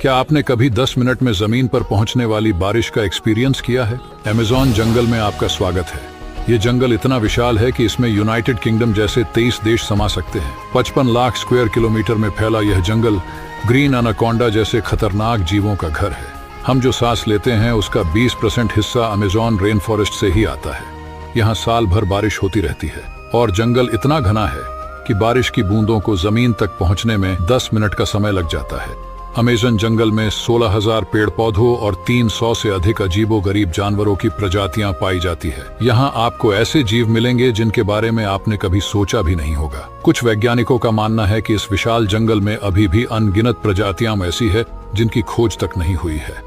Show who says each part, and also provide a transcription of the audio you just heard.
Speaker 1: क्या आपने कभी 10 मिनट में जमीन पर पहुंचने वाली बारिश का एक्सपीरियंस किया है? अमेज़न जंगल में आपका स्वागत है। ये जंगल इतना विशाल है कि इसमें यूनाइटेड किंगडम जैसे 23 देश समा सकते हैं। 55 लाख स्क्वायर किलोमीटर में फैला यह जंगल ग्रीन एनाकोंडा जैसे खतरनाक जीवों का घर है। हम जो सांस लेते हैं उसका 20% हिस्सा अमेज़न रेन फॉरेस्ट से ही आता है। यहाँ साल भर बारिश होती रहती है और जंगल इतना घना है कि बारिश की बूंदों को जमीन तक पहुंचने में 10 मिनट का समय लग जाता है। अमेज़न जंगल में 16,000 पेड़ पौधों और 300 से अधिक अजीबोगरीब जानवरों की प्रजातियां पाई जाती है। यहाँ आपको ऐसे जीव मिलेंगे जिनके बारे में आपने कभी सोचा भी नहीं होगा। कुछ वैज्ञानिकों का मानना है कि इस विशाल जंगल में अभी भी अनगिनत प्रजातियां ऐसी है जिनकी खोज तक नहीं हुई है।